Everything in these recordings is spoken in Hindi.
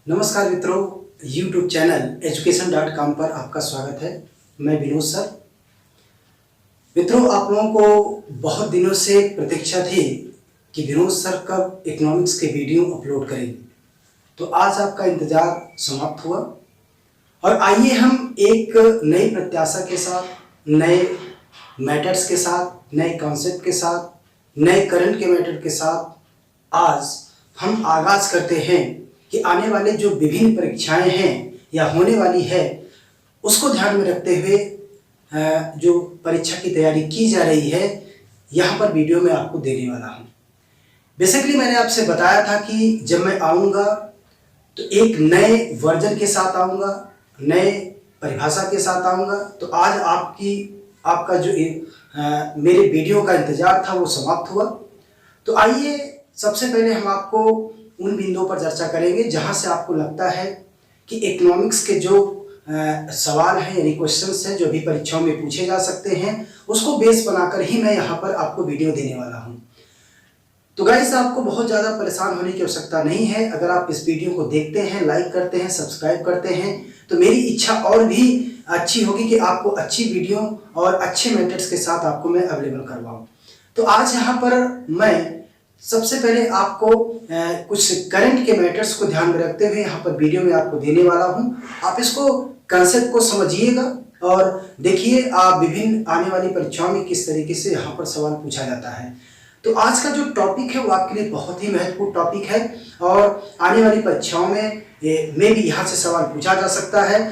नमस्कार मित्रों, YouTube चैनल education.com पर आपका स्वागत है। मैं विनोद सर। मित्रों, आप लोगों को बहुत दिनों से प्रतीक्षा थी कि विनोद सर कब इकोनॉमिक्स के वीडियो अपलोड करेंगे, तो आज आपका इंतज़ार समाप्त हुआ और आइए हम एक नई प्रत्याशा के साथ, नए मैटर्स के साथ, नए कॉन्सेप्ट के साथ, नए करंट के मैटर के साथ आज हम आगाज़ करते हैं कि आने वाले जो विभिन्न परीक्षाएं हैं या होने वाली है उसको ध्यान में रखते हुए जो परीक्षा की तैयारी की जा रही है यहाँ पर वीडियो में आपको देने वाला हूँ। बेसिकली मैंने आपसे बताया था कि जब मैं आऊँगा तो एक नए वर्जन के साथ आऊँगा, नए परिभाषा के साथ आऊँगा। तो आज आपका जो मेरे वीडियो का इंतज़ार था वो समाप्त हुआ। तो आइए सबसे पहले हम आपको उन बिंदुओं पर चर्चा करेंगे जहां से आपको लगता है कि इकोनॉमिक्स के जो सवाल हैं यानी क्वेश्चंस हैं जो भी परीक्षाओं में पूछे जा सकते हैं उसको बेस बनाकर ही मैं यहाँ पर आपको वीडियो देने वाला हूँ। तो गाइस, आपको बहुत ज़्यादा परेशान होने की आवश्यकता नहीं है। अगर आप इस वीडियो को देखते हैं, लाइक करते हैं, सब्सक्राइब करते हैं तो मेरी इच्छा और भी अच्छी होगी कि आपको अच्छी वीडियो और अच्छे मेथड्स के साथ आपको मैं अवेलेबल करवाऊँ। तो आज यहाँ पर मैं सबसे पहले आपको कुछ करंट के मैटर्स को ध्यान में रखते हुए यहाँ पर वीडियो में आपको देने वाला हूँ। आप इसको कंसेप्ट को समझिएगा और देखिए आप विभिन्न आने वाली परीक्षाओं में किस तरीके से यहाँ पर सवाल पूछा जाता है। तो आज का जो टॉपिक है वो आपके लिए बहुत ही महत्वपूर्ण टॉपिक है और आने वाली परीक्षाओं में भी यहाँ से सवाल पूछा जा सकता है।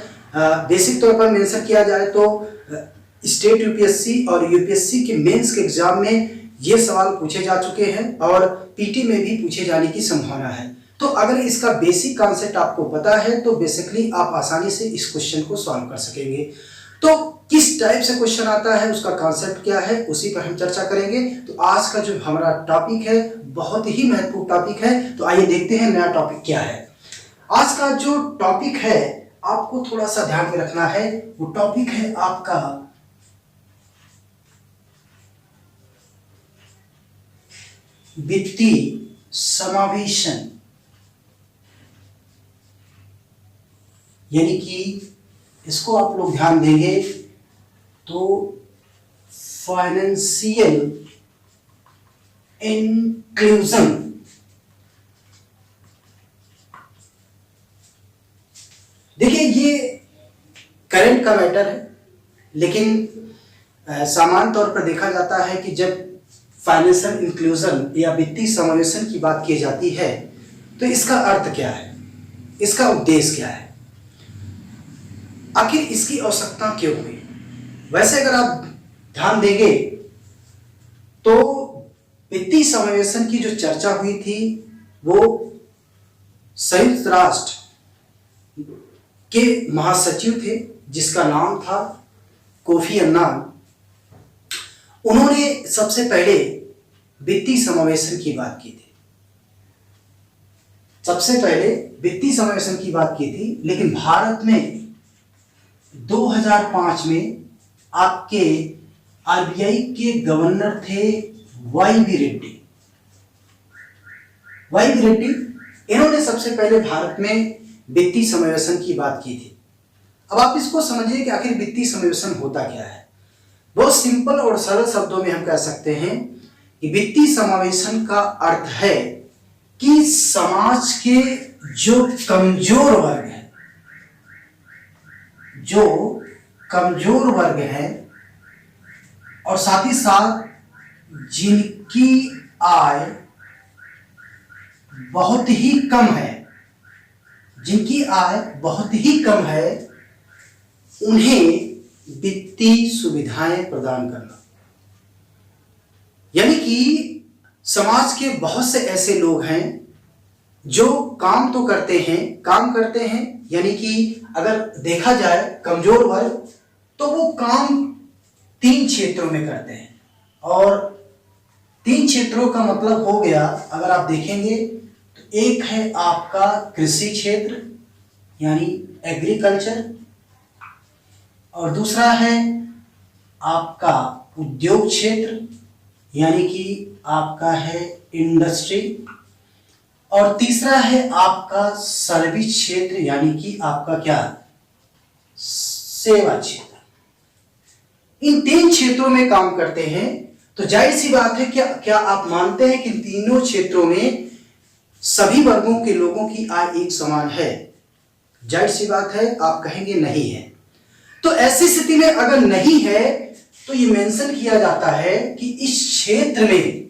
बेसिक तौर पर मेंशन किया जाए तो स्टेट यूपीएससी और यूपीएससी के मेंस के एग्जाम में ये सवाल पूछे जा चुके हैं और पीटी में भी पूछे जाने की संभावना है। तो अगर इसका बेसिक कॉन्सेप्ट आपको पता है तो बेसिकली आप आसानी से इस क्वेश्चन को सॉल्व कर सकेंगे। तो किस टाइप से क्वेश्चन आता है, उसका कॉन्सेप्ट क्या है, उसी पर हम चर्चा करेंगे। तो आज का जो हमारा टॉपिक है बहुत ही महत्वपूर्ण टॉपिक है। तो आइए देखते हैं नया टॉपिक क्या है। आज का जो टॉपिक है आपको थोड़ा सा ध्यान में रखना है, वो टॉपिक है आपका वित्तीय समावेशन, यानी कि इसको आप लोग ध्यान देंगे तो फाइनेंशियल इंक्लूजन। देखिए ये करंट का मैटर है, लेकिन सामान्य तौर पर देखा जाता है कि जब फाइनेंशियल इंक्लूजन या वित्तीय समावेशन की बात की जाती है तो इसका अर्थ क्या है, इसका उद्देश्य क्या है, आखिर इसकी आवश्यकता क्यों हुई। वैसे अगर आप ध्यान देंगे तो वित्तीय समावेशन की जो चर्चा हुई थी वो संयुक्त राष्ट्र के महासचिव थे जिसका नाम था कोफी अन्नान। उन्होंने सबसे पहले वित्तीय समावेशन की बात की थी, लेकिन भारत में 2005 में आपके आरबीआई के गवर्नर थे वाई बी रेड्डी। इन्होंने सबसे पहले भारत में वित्तीय समावेशन की बात की थी। अब आप इसको समझिए कि आखिर वित्तीय समावेशन होता क्या है। बहुत सिंपल और सरल शब्दों में हम कह सकते हैं कि वित्तीय समावेशन का अर्थ है कि समाज के जो कमजोर वर्ग है और साथ ही साथ जिनकी आय बहुत ही कम है, उन्हें वित्तीय सुविधाएं प्रदान करना। यानी कि समाज के बहुत से ऐसे लोग हैं जो काम करते हैं, यानी कि अगर देखा जाए कमजोर वर्ग तो वो काम 3 क्षेत्रों में करते हैं। और 3 क्षेत्रों का मतलब हो गया, अगर आप देखेंगे तो एक है आपका कृषि क्षेत्र यानी एग्रीकल्चर, और दूसरा है आपका उद्योग क्षेत्र यानी कि आपका है इंडस्ट्री, और तीसरा है आपका सर्विस क्षेत्र, यानी कि आपका क्या, सेवा क्षेत्र। इन तीन क्षेत्रों में काम करते हैं। तो जाहिर सी बात है, क्या क्या आप मानते हैं कि इन तीनों क्षेत्रों में सभी वर्गों के लोगों की आय एक समान है? जाहिर सी बात है, आप कहेंगे नहीं है। तो ऐसी स्थिति में अगर नहीं है तो ये मेंशन किया जाता है कि इस क्षेत्र में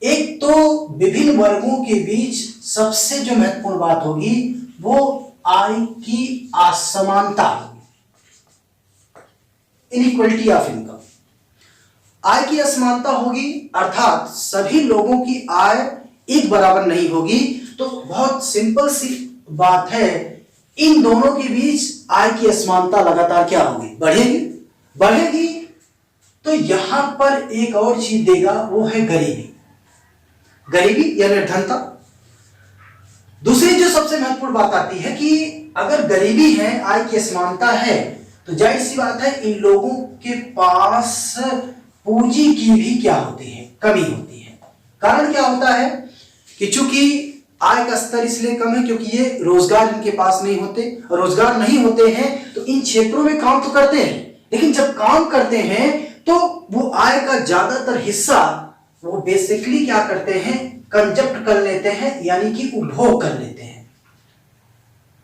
एक तो विभिन्न वर्गों के बीच सबसे जो महत्वपूर्ण बात होगी वो आय की असमानता होगी, इनइक्वलिटी ऑफ इनकम। आय की असमानता होगी, अर्थात सभी लोगों की आय एक बराबर नहीं होगी। तो बहुत सिंपल सी बात है, इन दोनों के बीच आय की असमानता लगातार क्या होगी, बढ़ेगी। बढ़ेगी तो यहां पर एक और चीज देगा, वो है गरीबी। गरीबी या निर्धनता। दूसरी जो सबसे महत्वपूर्ण बात आती है कि अगर गरीबी है, आय की असमानता है, तो जाहिर सी बात है इन लोगों के पास पूंजी की भी क्या होती है, कमी होती है। कारण क्या होता है कि चूंकि आय का स्तर इसलिए कम है क्योंकि ये रोजगार इनके पास नहीं होते, और रोजगार नहीं होते हैं तो इन क्षेत्रों में काम तो करते हैं, लेकिन जब काम करते हैं तो वो आय का ज्यादातर हिस्सा वो बेसिकली क्या करते हैं, कंजप्ट कर लेते हैं, यानी कि उपभोग कर लेते हैं।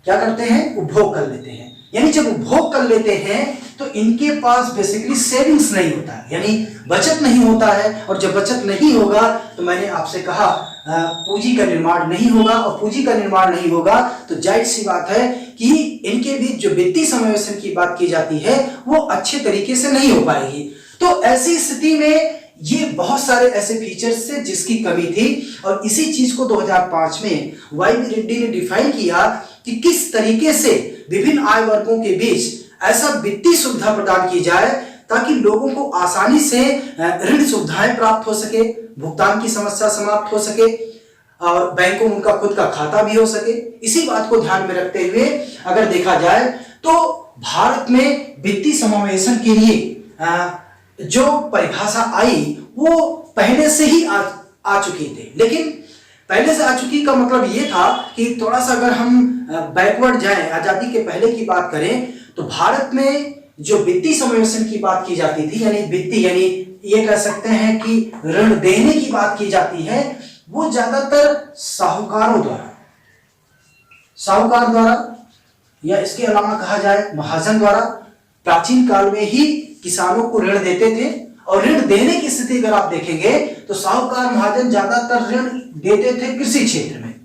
क्या करते हैं, उपभोग कर लेते हैं। यानी जब उपभोग कर लेते हैं तो इनके पास बेसिकली सेविंग्स नहीं होता है, यानी बचत नहीं होता है। और जब बचत नहीं होगा तो मैंने आपसे कहा पूंजी का निर्माण नहीं होगा, और पूंजी का निर्माण नहीं होगा तो जाहिर सी बात है कि इनके बीच जो वित्तीय समावेशन की बात की जाती है वो अच्छे तरीके से नहीं हो पाएगी। तो ऐसी स्थिति में ये बहुत सारे ऐसे फीचर्स थे जिसकी कमी थी, और इसी चीज को 2005 में वाई.बी. रेड्डी ने डिफाइन किया कि किस तरीके से विभिन्न आय वर्गों के बीच ऐसा वित्तीय सुविधा प्रदान की जाए ताकि लोगों को आसानी से ऋण सुविधाएं प्राप्त हो सके, भुगतान की समस्या समाप्त हो सके, और बैंकों में उनका खुद का खाता भी हो सके। इसी बात को ध्यान में रखते हुए अगर देखा जाए तो भारत में वित्तीय समावेशन के लिए जो परिभाषा आई वो पहले से ही आ चुकी थी, लेकिन पहले से आ चुकी का मतलब ये था कि थोड़ा सा अगर हम बैकवर्ड जाएं, आजादी के पहले की बात करें, तो भारत में जो वित्तीय समावेशन की बात की जाती थी, यानी वित्तीय, यानी ये कह सकते हैं कि ऋण देने की बात की जाती है, वो ज्यादातर साहूकार द्वारा या इसके अलावा कहा जाए महाजन द्वारा प्राचीन काल में ही किसानों को ऋण देते थे। और ऋण देने की स्थिति अगर आप देखेंगे तो साहूकार महाजन ज्यादातर ऋण देते थे कृषि क्षेत्र में,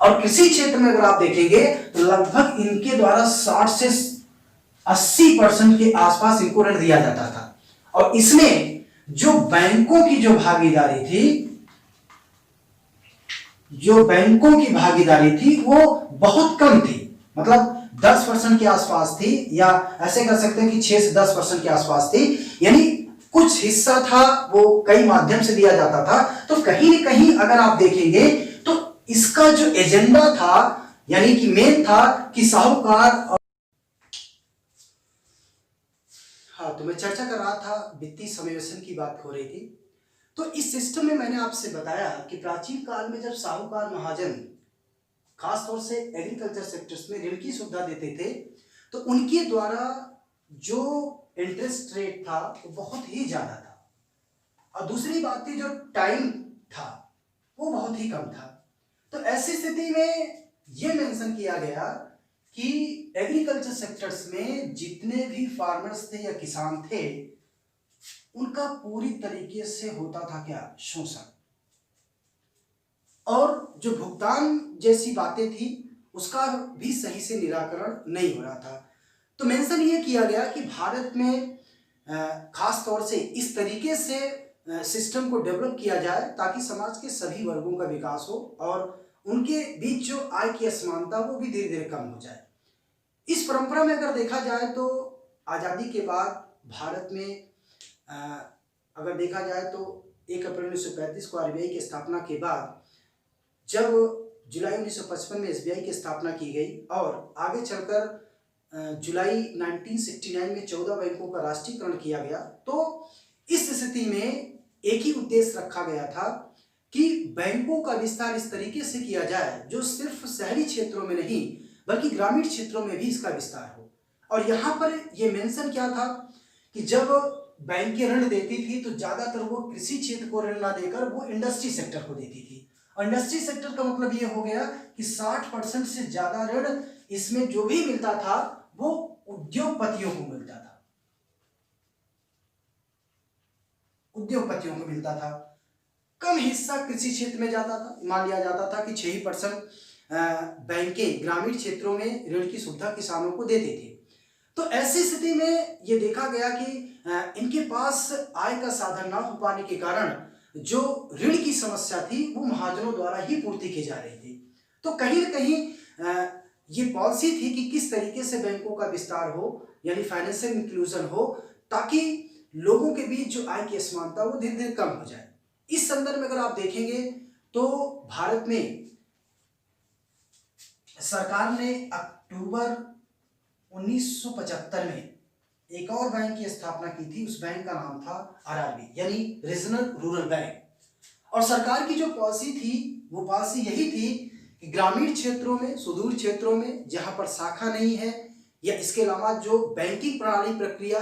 और कृषि क्षेत्र में अगर आप देखेंगे तो लगभग इनके द्वारा 60 से 80% के आसपास इनको ऋण दिया जाता था। और इसमें जो बैंकों की जो भागीदारी थी वो बहुत कम थी, मतलब 10% के आसपास थी, या ऐसे कर सकते हैं कि 6 से 10% के आसपास थी। यानी कुछ हिस्सा था वो कई माध्यम से दिया जाता था। तो कहीं न कहीं अगर आप देखेंगे तो इसका जो एजेंडा था, यानी कि मेन था कि साहूकार और हाँ, तो मैं चर्चा कर रहा था वित्तीय समावेशन की बात हो रही थी। तो इस सिस्टम में मैंने आपसे बताया कि प्राचीन काल में जब साहूकार महाजन खासतौर से एग्रीकल्चर सेक्टर्स में ऋण की सुविधा देते थे तो उनके द्वारा जो इंटरेस्ट रेट था वो बहुत ही ज्यादा था, और दूसरी बात थी जो टाइम था वो बहुत ही कम था। तो ऐसी स्थिति में यह मेंशन किया गया कि एग्रीकल्चर सेक्टर्स में जितने भी फार्मर्स थे या किसान थे उनका पूरी तरीके से होता था क्या, शोषण, और जो भुगतान जैसी बातें थी उसका भी सही से निराकरण नहीं हो रहा था। तो मेंशन ये किया गया कि भारत में खास तौर से इस तरीके से सिस्टम को डेवलप किया जाए ताकि समाज के सभी वर्गों का विकास हो और उनके बीच जो आय की असमानता वो भी धीरे धीरे कम हो जाए। इस परंपरा में अगर देखा जाए तो आज़ादी के बाद भारत में अगर देखा जाए तो 1 अप्रैल 1935 को आरबीआई की स्थापना के बाद जब जुलाई 1955 में एसबीआई की स्थापना की गई और आगे चलकर जुलाई 1969 में 14 बैंकों का राष्ट्रीयकरण किया गया, तो इस स्थिति में एक ही उद्देश्य रखा गया था कि बैंकों का विस्तार इस तरीके से किया जाए जो सिर्फ शहरी क्षेत्रों में नहीं बल्कि ग्रामीण क्षेत्रों में भी इसका विस्तार हो। और यहाँ पर ये मेंशन क्या था कि जब बैंकें ऋण देती थी तो ज्यादातर वो कृषि क्षेत्र को ऋण ना देकर वो इंडस्ट्री सेक्टर को देती थी। और इंडस्ट्री सेक्टर का मतलब ये हो गया कि 60% से ज्यादा ऋण इसमें जो भी मिलता था वो उद्योगपतियों को मिलता था, उद्योगपतियों को मिलता था। कम हिस्सा कृषि क्षेत्र में जाता था। मान लिया जाता था कि 6% बैंकें ग्रामीण क्षेत्रों में ऋण की सुविधा किसानों को देती थी। तो ऐसी स्थिति में यह देखा गया कि इनके पास आय का साधन ना हो पाने के कारण जो ऋण की समस्या थी वो महाजनों द्वारा ही पूर्ति की जा रही थी। तो कहीं न कहीं ये पॉलिसी थी कि किस तरीके से बैंकों का विस्तार हो, यानी फाइनेंशियल इंक्लूजन हो, ताकि लोगों के बीच जो आय की असमानता वो धीरे धीरे कम हो जाए। इस संदर्भ में अगर आप देखेंगे तो भारत में सरकार ने अक्टूबर 1975 में एक और बैंक की स्थापना की थी। उस बैंक का नाम था आरआरबी, यानी रीजनल रूरल बैंक। और सरकार की जो पॉलिसी थी वो पॉलिसी यही थी कि ग्रामीण क्षेत्रों में, सुदूर क्षेत्रों में जहां पर शाखा नहीं है या इसके अलावा जो बैंकिंग प्रणाली प्रक्रिया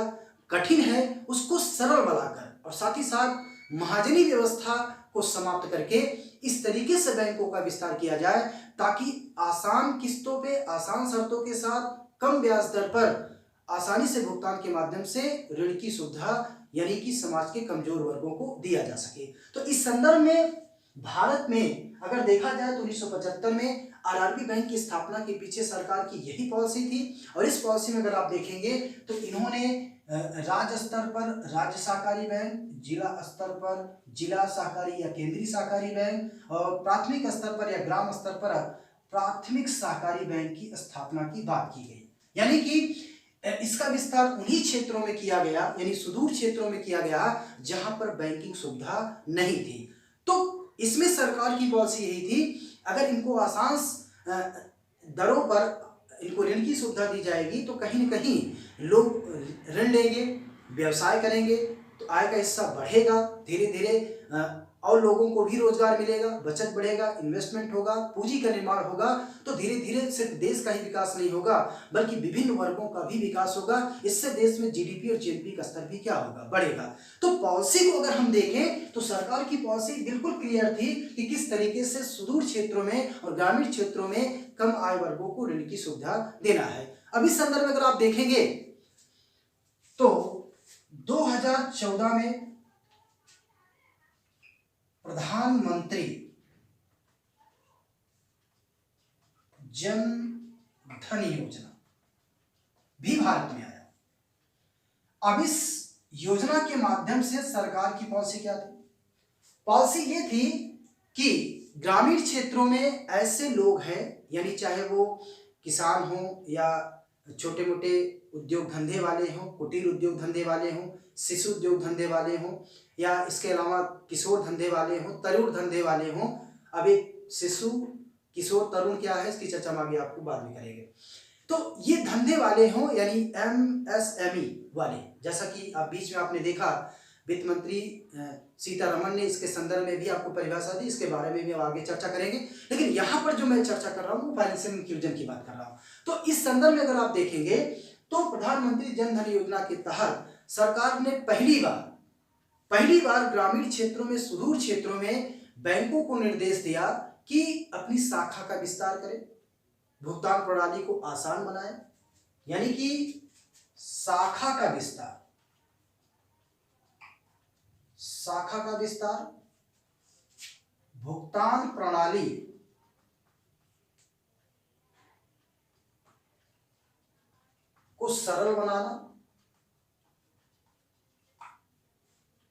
कठिन है उसको सरल बनाकर और साथ ही साथ महाजनी व्यवस्था को समाप्त करके इस तरीके से बैंकों का विस्तार किया जाए ताकि आसान किस्तों पे, आसान शर्तों के साथ, कम ब्याज दर पर आसानी से भुगतान के माध्यम से ऋण की सुविधा यानी कि समाज के कमजोर वर्गों को दिया जा सके। तो इस संदर्भ में भारत में अगर देखा जाए तो 1975 में आरआरबी बैंक की स्थापना के पीछे सरकार की यही पॉलिसी थी। और इस पॉलिसी में अगर आप देखेंगे तो इन्होंने राज्य स्तर पर राज्य सहकारी बैंक, जिला स्तर पर जिला सहकारी या केंद्रीय सहकारी बैंक और प्राथमिक स्तर पर या ग्राम स्तर पर प्राथमिक सहकारी बैंक की स्थापना की बात की गई। यानी कि इसका विस्तार उन्हीं क्षेत्रों में किया गया, यानी सुदूर क्षेत्रों में किया गया जहां पर बैंकिंग सुविधा नहीं थी। तो इसमें सरकार की पॉलिसी यही थी, अगर इनको आसान दरों पर इनको ऋण की सुविधा दी जाएगी तो कहीं न कहीं लोग ऋण लेंगे, व्यवसाय करेंगे, तो आय का हिस्सा बढ़ेगा धीरे धीरे और लोगों को भी रोजगार मिलेगा, बचत बढ़ेगा, इन्वेस्टमेंट होगा, पूंजी का निर्माण होगा। तो धीरे धीरे सिर्फ देश का ही विकास नहीं होगा बल्कि विभिन्न वर्गों का भी विकास होगा। इससे देश में जीडीपी और जीएनपी का स्तर भी क्या होगा, बढ़ेगा। तो पॉलिसी को अगर हम देखें तो सरकार की पॉलिसी बिल्कुल क्लियर थी कि किस तरीके से सुदूर क्षेत्रों में और ग्रामीण क्षेत्रों में कम आय वर्गों को ऋण की सुविधा देना है। अब इस संदर्भ में अगर आप देखेंगे तो 2014 में प्रधानमंत्री जन धन योजना भी भारत में आया। अब इस योजना के माध्यम से सरकार की पॉलिसी क्या थी? पॉलिसी ये थी कि ग्रामीण क्षेत्रों में ऐसे लोग हैं, यानी चाहे वो किसान हो या छोटे मोटे उद्योग धंधे वाले हों, कुटीर उद्योग धंधे वाले हों, शिशु उद्योग धंधे वाले हों या इसके अलावा किशोर धंधे वाले हों, तरुण धंधे वाले हों। अब एक शिशु, किशोर, तरुण क्या है इसकी चर्चा हम आगे आपको बाद में करेंगे। तो ये धंधे वाले हों यानी एमएसएमई वाले, जैसा कि आप बीच में आपने देखा वित्त मंत्री सीतारमण ने इसके संदर्भ में भी आपको परिभाषा दी, इसके बारे में भी हम आगे चर्चा करेंगे। लेकिन यहाँ पर जो मैं चर्चा कर रहा हूँ वो फाइनेंशियल इंक्लूजन की बात कर रहा हूँ। तो इस संदर्भ में अगर आप देखेंगे तो प्रधानमंत्री जन धन योजना के तहत सरकार ने पहली बार ग्रामीण क्षेत्रों में, सुदूर क्षेत्रों में बैंकों को निर्देश दिया कि अपनी शाखा का विस्तार करें, भुगतान प्रणाली को आसान बनाएं, यानी कि शाखा का विस्तार, भुगतान प्रणाली को सरल बनाना।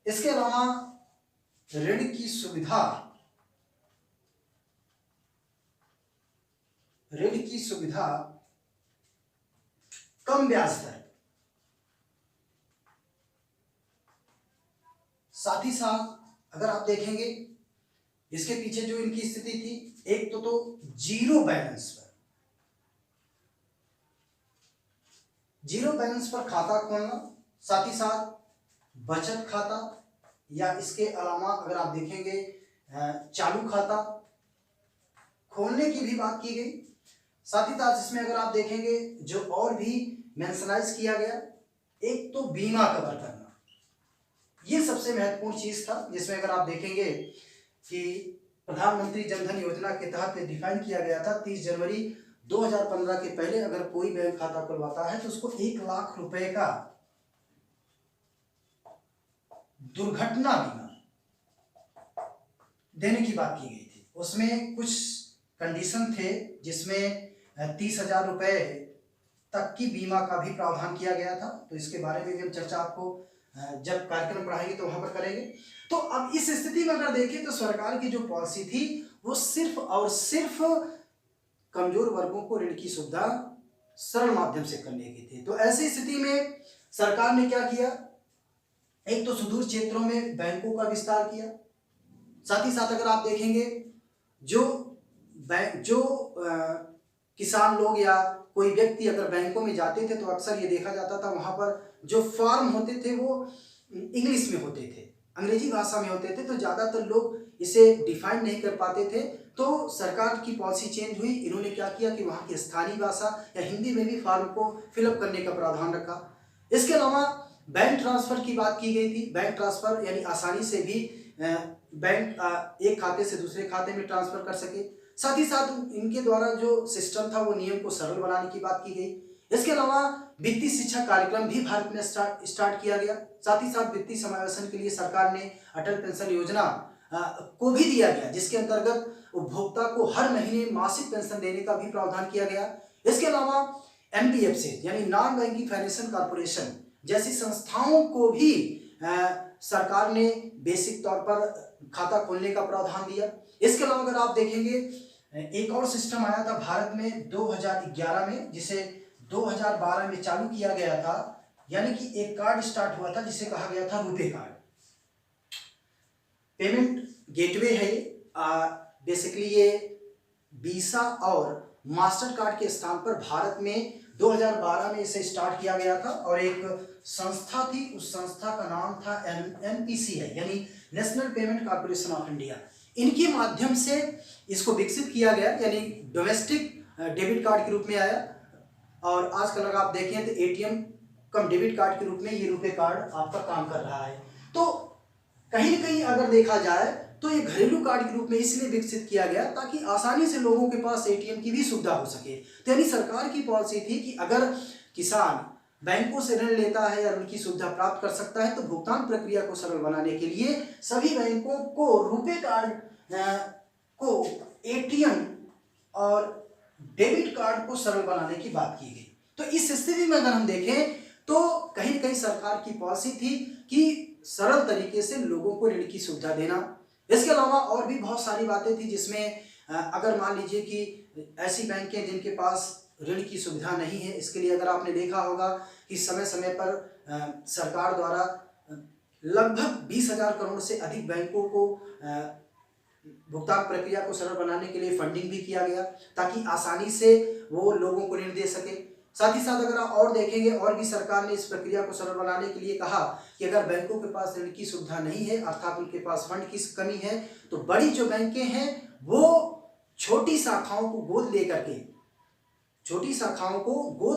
इसके अलावा ऋण की सुविधा कम ब्याज दर, साथ ही साथ अगर आप देखेंगे इसके पीछे जो इनकी स्थिति थी, एक तो जीरो बैलेंस पर खाता खोलना, साथ ही साथ बचत खाता या इसके अलावा अगर आप देखेंगे चालू खाता खोलने की भी बात की गई। साथ ही साथ इसमें अगर आप देखेंगे जो और भी मेंशनाइज किया गया, एक तो बीमा कवर करना, ये सबसे महत्वपूर्ण चीज था, जिसमें अगर आप देखेंगे कि प्रधानमंत्री जनधन योजना के तहत डिफाइन किया गया था 30 जनवरी 2015 के पहले अगर कोई बैंक खाता खुलवाता है तो उसको 1 लाख रुपए का दुर्घटना बीमा देने की बात की गई थी। उसमें कुछ कंडीशन थे जिसमें 30,000 रुपए तक की बीमा का भी प्रावधान किया गया था। तो इसके बारे में भी हम चर्चा आपको जब कार्यक्रम पढ़ाएंगे तो वहां पर करेंगे। तो अब इस स्थिति में अगर देखें तो सरकार की जो पॉलिसी थी वो सिर्फ और सिर्फ कमजोर वर्गों को ऋण की सुविधा सरल माध्यम से करने की थी। तो ऐसी स्थिति में सरकार ने क्या किया, एक तो सुदूर क्षेत्रों में बैंकों का विस्तार किया। साथ ही साथ अगर आप देखेंगे जो किसान लोग या कोई व्यक्ति अगर बैंकों में जाते थे तो अक्सर ये देखा जाता था वहां पर जो फॉर्म होते थे वो इंग्लिश में होते थे, अंग्रेजी भाषा में होते थे, तो ज्यादातर लोग इसे डिफाइन नहीं कर पाते थे। तो सरकार की पॉलिसी चेंज हुई, इन्होंने क्या किया कि वहाँ की स्थानीय भाषा या हिंदी में भी फॉर्म को फिलअप करने का प्रावधान रखा। इसके अलावा बैंक ट्रांसफर की बात की गई थी। बैंक ट्रांसफर यानी आसानी से भी बैंक एक खाते से दूसरे खाते में ट्रांसफर कर सके। साथ ही साथ इनके द्वारा जो सिस्टम था वो नियम को सरल बनाने की बात की गई। इसके अलावा वित्तीय शिक्षा कार्यक्रम भी भारत में स्टार्ट किया गया। साथ ही साथ वित्तीय समावेशन के लिए सरकार ने अटल पेंशन योजना को भी दिया गया, जिसके अंतर्गत उपभोक्ता को हर महीने मासिक पेंशन देने का भी प्रावधान किया गया। इसके अलावा एनबीएफसी यानी नॉन बैंकिंग फाइनेंशियल कॉर्पोरेशन जैसी संस्थाओं को भी सरकार ने बेसिक तौर पर खाता खोलने का प्रावधान दिया। इसके अलावा अगर आप देखेंगे एक और सिस्टम आया था भारत में 2011 में, जिसे 2012 में चालू किया गया था, यानी कि एक कार्ड स्टार्ट हुआ था जिसे कहा गया था रुपे कार्ड। पेमेंट गेटवे है बेसिकली ये वीसा और मास्टर कार्ड के स्थान पर भारत में 2012 में इसे स्टार्ट किया गया था। और एक संस्था थी, उस संस्था का नाम था NPCI यानी national payment corporation of India. इनके माध्यम से इसको विकसित किया गया, यानी डोमेस्टिक डेबिट कार्ड के रूप में आया। और आजकल अगर आप देखें तो ATM कम डेबिट कार्ड के रूप में ये रुपे कार्ड आपका काम कर रहा है। तो कहीं न कहीं अगर देखा जाए तो ये घरेलू कार्ड के रूप में इसलिए विकसित किया गया ताकि आसानी से लोगों के पास ATM की भी सुविधा हो सके। तो यानी सरकार की पॉलिसी थी कि अगर किसान बैंकों से ऋण लेता है या उनकी सुविधा प्राप्त कर सकता है तो भुगतान प्रक्रिया को सरल बनाने के लिए सभी बैंकों को रुपे कार्ड को ATM और डेबिट कार्ड को सरल बनाने की बात की गई। तो इस स्थिति में अगर हम देखें तो कहीं न कहीं सरकार की पॉलिसी थी कि सरल तरीके से लोगों को ऋण की सुविधा देना। इसके अलावा और भी बहुत सारी बातें थी जिसमें अगर मान लीजिए कि ऐसी बैंकें जिनके पास ऋण की सुविधा नहीं है, इसके लिए अगर आपने देखा होगा कि समय समय पर सरकार द्वारा लगभग 20,000 करोड़ से अधिक बैंकों को भुगतान प्रक्रिया को सरल बनाने के लिए फंडिंग भी किया गया ताकि आसानी से वो लोगों को ऋण दे सके। साथ ही साथ अगर आप और देखेंगे और भी सरकार ने इस प्रक्रिया को सरल बनाने के लिए कहा कि अगर बैंकों के पास ऋण की सुविधा नहीं है अर्थात उनके पास फंड की कमी है तो बड़ी जो बैंकें हैं वो छोटी शाखाओं को गोद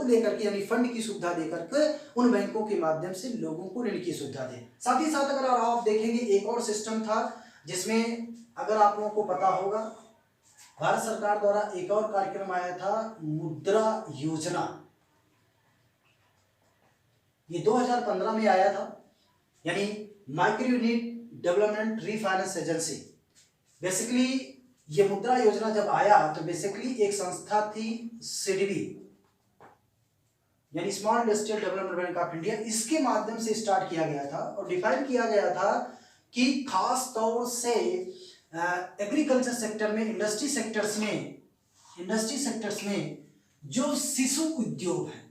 लेकर के यानी फंड की सुविधा देकर के उन बैंकों के माध्यम से लोगों को ऋण की सुविधा दे। साथ ही साथ अगर आप देखेंगे एक और सिस्टम था जिसमें अगर आप लोगों को पता होगा भारत सरकार द्वारा एक और कार्यक्रम आया था मुद्रा योजना। ये 2015 में आया था, यानी micro unit development refinance agency. Basically ये मुद्रा योजना जब आया तो बेसिकली एक संस्था थी CDB यानी small industrial development bank of India, इसके माध्यम से स्टार्ट किया गया था और डिफाइन किया गया था कि खास तौर से एग्रीकल्चर सेक्टर में इंडस्ट्री सेक्टर्स में जो शिशु उद्योग हैं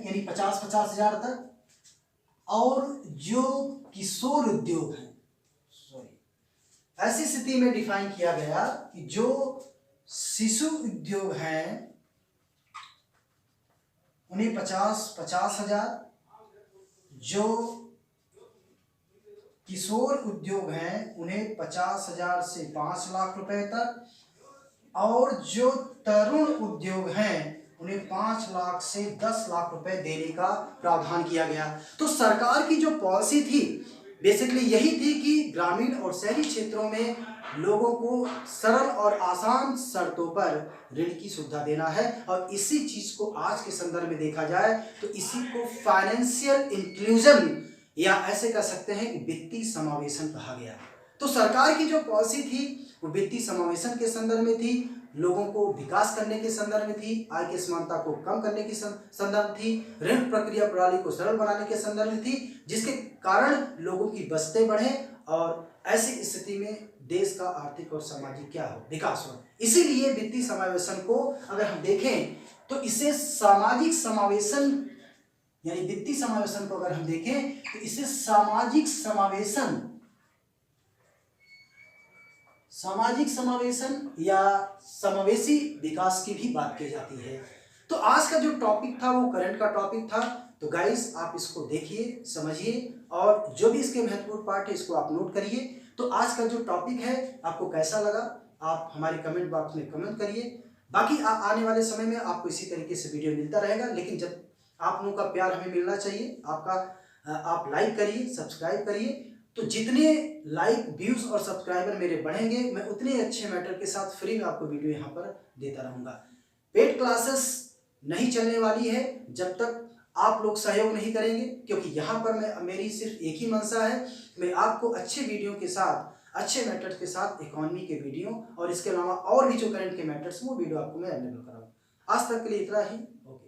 यानी 50-50 हजार तक और जो किशोर उद्योग हैं ऐसी स्थिति में डिफाइन किया गया कि जो शिशु उद्योग हैं उन्हें 50-50 हजार, जो किशोर उद्योग हैं उन्हें 50,000 से 5 लाख रुपए तक, और जो तरुण उद्योग हैं उन्हें 5 लाख से 10 लाख रुपए देने का प्रावधान किया गया। तो सरकार की जो पॉलिसी थी बेसिकली यही थी कि ग्रामीण और शहरी क्षेत्रों में लोगों को सरल और आसान शर्तों पर ऋण की सुविधा देना है, और इसी चीज को आज के संदर्भ में देखा जाए तो इसी को फाइनेंशियल इंक्लूजन या ऐसे कह सकते हैं कि वित्तीय समावेशन कहा गया। तो सरकार की जो पॉलिसी थी वो वित्तीय समावेशन के संदर्भ में थी, लोगों को विकास करने के संदर्भ में थी, आय की असमानता को कम करने की संदर्भ थी, ऋण प्रक्रिया प्रणाली को सरल बनाने के संदर्भ में थी, जिसके कारण लोगों की बचतें बढ़े और ऐसी स्थिति में देश का आर्थिक और सामाजिक क्या हो, विकास हो। इसीलिए वित्तीय समावेशन को अगर हम देखें तो इसे सामाजिक समावेशन यानी वित्तीय समावेशन को अगर हम देखें तो इसे सामाजिक समावेशन या समावेशी विकास की भी बात की जाती है। तो आज का जो टॉपिक था वो करंट का टॉपिक था। तो गाइस आप इसको देखिए, समझिए, और जो भी इसके महत्वपूर्ण पार्ट है इसको आप नोट करिए। तो आज का जो टॉपिक है आपको कैसा लगा आप हमारे कमेंट बॉक्स में कमेंट करिए। बाकी आने वाले समय में आपको इसी तरीके से वीडियो मिलता रहेगा, लेकिन जब आप लोगों का प्यार हमें मिलना चाहिए, आप लाइक करिए, सब्सक्राइब करिए। तो जितने लाइक, व्यूज और सब्सक्राइबर मेरे बढ़ेंगे मैं उतने अच्छे मैटर के साथ फ्री में आपको वीडियो यहाँ पर देता रहूँगा। पेड क्लासेस नहीं चलने वाली है जब तक आप लोग सहयोग नहीं करेंगे, क्योंकि यहाँ पर मेरी सिर्फ एक ही मंशा है, मैं आपको अच्छे वीडियो के साथ, अच्छे मैटर्स के साथ इकोनॉमी के वीडियो और इसके अलावा और भी जो करंट के मैटर्स वो वीडियो आपको मैं अवेलेबल कराऊँ। आज तक के लिए इतना ही। ओके।